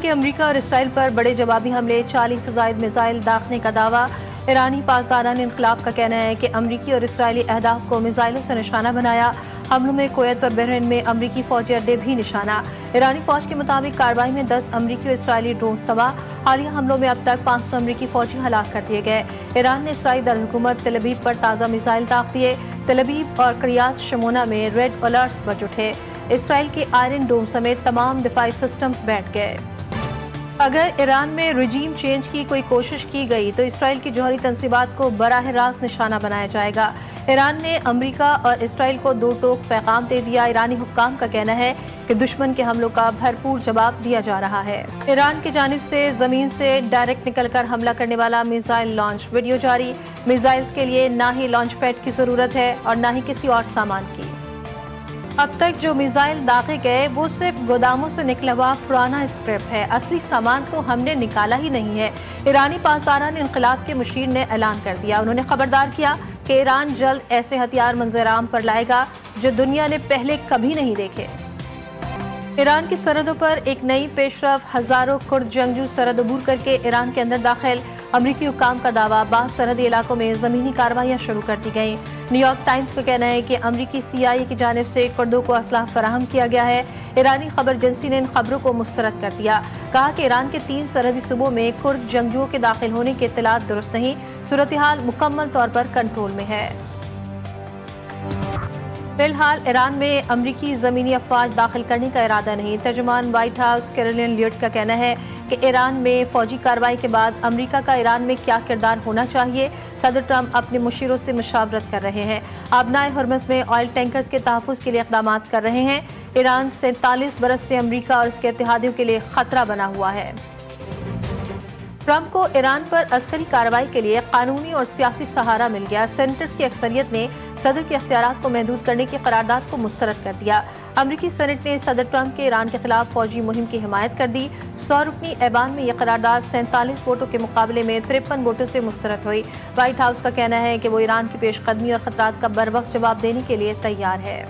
کے امریکہ اور اسرائیل پر بڑے جوابی حملے، 40 سے زائد میزائل داغنے کا دعویٰ۔ ایرانی پاسداران انقلاب کا کہنا ہے کہ امریکی اور اسرائیلی اہداف کو میزائلوں سے نشانہ بنایا۔ حملوں میں کویت اور بحرین میں امریکی فوجی اڈے بھی نشانہ۔ ایرانی فوج کے مطابق کارروائی میں 10 امریکی اور اسرائیلی ڈرونز تباہ۔ حالیہ حملوں میں اب تک 500 امریکی فوجی ہلاک کر دیے گئے۔ ایران نے اسرائیلی دارالحکومت تل ابیب پر تازہ میزائل داغ دیے۔ تل ابیب اور قریات شمونہ میں ریڈ الرٹس بج اٹھے۔ اسرائیل کے آئرن ڈوم سمیت تمام دفاعی سسٹمز بیٹھ گئے۔ اگر ایران میں رجیم چینج کی کوئی کوشش کی گئی تو اسرائیل کی جوہری تنصیبات کو براہ راست نشانہ بنایا جائے گا۔ ایران نے امریکہ اور اسرائیل کو دو ٹوک پیغام دے دیا۔ ایرانی حکام کا کہنا ہے کہ دشمن کے حملوں کا بھرپور جواب دیا جا رہا ہے۔ ایران کی جانب سے زمین سے ڈائریکٹ نکل کر حملہ کرنے والا میزائل لانچ ویڈیو جاری۔ میزائلز کے لیے نہ ہی لانچ پیڈ کی ضرورت ہے اور نہ ہی کسی اور سامان کی۔ اب تک جو میزائل داغے گئے وہ صرف گوداموں سے نکلا ہوا پرانا اسکریپ ہے، اصلی سامان تو ہم نے نکالا ہی نہیں ہے۔ ایرانی پاسداران انقلاب کے مشیر نے اعلان کر دیا۔ انہوں نے خبردار کیا کہ ایران جلد ایسے ہتھیار منظر عام پر لائے گا جو دنیا نے پہلے کبھی نہیں دیکھے۔ ایران کی سرحدوں پر ایک نئی پیش رفت، ہزاروں کرد جنگجو سرحد عبور کر کے ایران کے اندر داخل۔ امریکی حکام کا دعویٰ، بعض سرحدی علاقوں میں زمینی کارروائیاں شروع کر دی گئیں۔ نیو یارک ٹائمز کا کہنا ہے کہ امریکی CIA کی جانب سے کردوں کو اسلحہ فراہم کیا گیا ہے۔ ایرانی خبر ایجنسی نے ان خبروں کو مسترد کر دیا۔ کہا کہ ایران کے 3 سرحدی صوبوں میں کرد جنگجوؤں کے داخل ہونے کی اطلاعات درست نہیں، صورتحال مکمل طور پر کنٹرول میں ہے۔ فی الحال ایران میں امریکی زمینی افواج داخل کرنے کا ارادہ نہیں۔ ترجمان وائٹ ہاؤس کیرولین لیوٹ کا کہنا ہے کہ ایران میں فوجی کارروائی کے بعد امریکہ کا ایران میں کیا کردار ہونا چاہیے، صدر ٹرمپ اپنے مشیروں سے مشاورت کر رہے ہیں۔ آبنائے ہرمز میں آئل ٹینکرز کے تحفظ کے لیے اقدامات کر رہے ہیں۔ ایران 47 برس سے امریکہ اور اس کے اتحادیوں کے لیے خطرہ بنا ہوا ہے۔ ٹرمپ کو ایران پر عسکری کارروائی کے لیے قانونی اور سیاسی سہارا مل گیا۔ سینیٹرز کی اکثریت نے صدر کے اختیارات کو محدود کرنے کی قرارداد کو مسترد کر دیا۔ امریکی سینٹ نے صدر ٹرمپ کے ایران کے خلاف فوجی مہم کی حمایت کر دی۔ 100 رکنی ایوان میں یہ قرارداد 47 ووٹوں کے مقابلے میں 53 ووٹوں سے مسترد ہوئی۔ وائٹ ہاؤس کا کہنا ہے کہ وہ ایران کی پیش قدمی اور خطرات کا بروقت جواب دینے کے لیے تیار ہے۔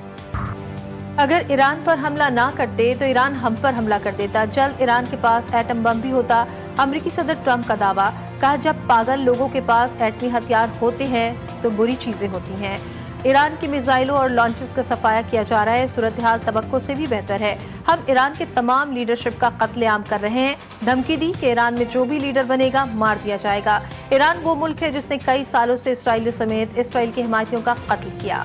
اگر ایران پر حملہ نہ کرتے تو ایران ہم پر حملہ کر دیتا۔ جلد ایران کے پاس ایٹم بم بھی ہوتا۔ امریکی صدر ٹرمپ کا دعویٰ، کہا جب پاگل لوگوں کے پاس ایٹمی ہتھیار ہوتے ہیں تو بری چیزیں ہوتی ہیں۔ ایران کی میزائلوں اور لانچز کا صفایا کیا جا رہا ہے، صورتحال توقع سے بھی بہتر ہے۔ ہم ایران کے تمام لیڈرشپ کا قتل عام کر رہے ہیں۔ دھمکی دی کہ ایران میں جو بھی لیڈر بنے گا مار دیا جائے گا۔ ایران وہ ملک ہے جس نے کئی سالوں سے اسرائیلیوں سمیت اسرائیل کے حمایتیوں کا قتل کیا۔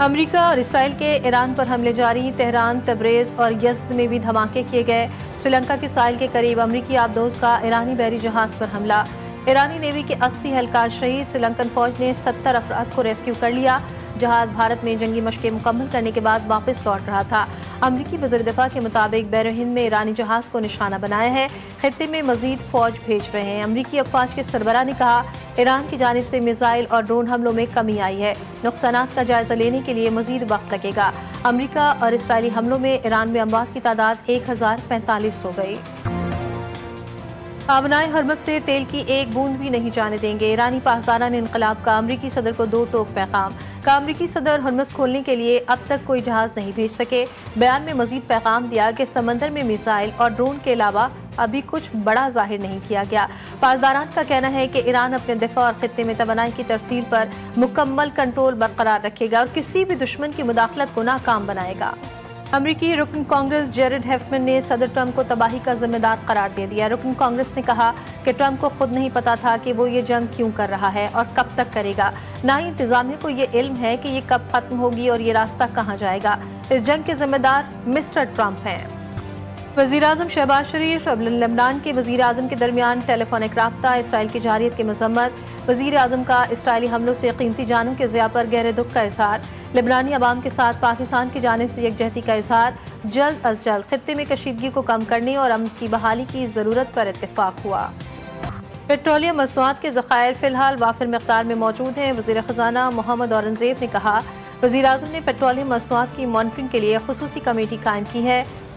امریکہ اور اسرائیل کے ایران پر حملے جاری، تہران، تبریز اور یزد میں بھی دھماکے کیے گئے۔ سری لنکا کے ساحل کے قریب امریکی آبدوز کا ایرانی بحری جہاز پر حملہ، ایرانی نیوی کے 80 اہلکار شہید، سری لنکن فوج نے 70 افراد کو ریسکیو کر لیا۔ جہاز بھارت میں جنگی مشقیں مکمل کرنے کے بعد واپس لوٹ رہا تھا۔ امریکی وزیر دفاع کے مطابق بحر ہند میں ایرانی جہاز کو نشانہ بنایا ہے، خطے میں مزید فوج بھیج رہے ہیں۔ امریکی افواج کے سربراہ نے کہا ایران کی جانب سے میزائل اور ڈرون حملوں میں کمی آئی ہے، نقصانات کا جائزہ لینے کے لیے مزید وقت لگے گا۔ امریکہ اور اسرائیلی حملوں میں ایران میں اموات کی تعداد 1045 ہو گئی۔ آبنائے ہرمز سے تیل کی ایک بوند بھی نہیں جانے دیں گے، ایرانی پاسداران انقلاب کا امریکی صدر کو دو ٹوک پیغام، کا امریکی صدر ہرمز کھولنے کے لیے اب تک کوئی جہاز نہیں بھیج سکے۔ بیان میں مزید پیغام دیا کہ سمندر میں میزائل اور ڈرون کے علاوہ ابھی کچھ بڑا ظاہر نہیں کیا گیا۔ پاسداران کا کہنا ہے کہ ایران اپنے دفاع اور خطے میں توانائی کی ترسیل پر مکمل کنٹرول برقرار رکھے گا اور کسی بھی دشمن کی مداخلت کو ناکام بنائے گا۔ امریکی رکن کانگریس جیرڈ ہیفمن نے صدر ٹرمپ کو تباہی کا ذمہ دار قرار دے دیا۔ رکن کانگریس نے کہا کہ ٹرمپ کو خود نہیں پتا تھا کہ وہ یہ جنگ کیوں کر رہا ہے اور کب تک کرے گا، نہ ہی انتظامیہ کو یہ علم ہے کہ یہ کب ختم ہوگی اور یہ راستہ کہاں جائے گا۔ اس جنگ کے ذمہ دار مسٹر ٹرمپ ہیں۔ وزیراعظم شہباز شریف اور لبنان کے وزیر اعظم کے درمیان ٹیلی فونک رابطہ، اسرائیل کی جارحیت کی مذمت، وزیر اعظم کا اسرائیلی حملوں سے قیمتی جانوں کے ضیاع پر گہرے دکھ کا اظہار، لبنانی عوام کے ساتھ پاکستان کی جانب سے یکجہتی کا اظہار، جلد از جلد خطے میں کشیدگی کو کم کرنے اور امن کی بحالی کی ضرورت پر اتفاق ہوا۔ پیٹرولیم مصنوعات کے ذخائر فی الحال وافر مقدار میں موجود ہیں، وزیر خزانہ محمد اورنگزیب نے کہا۔ وزیر اعظم نے پیٹرولیم مصنوعات کی مانیٹرنگ کے لیے خصوصی کمیٹی قائم کی ہے،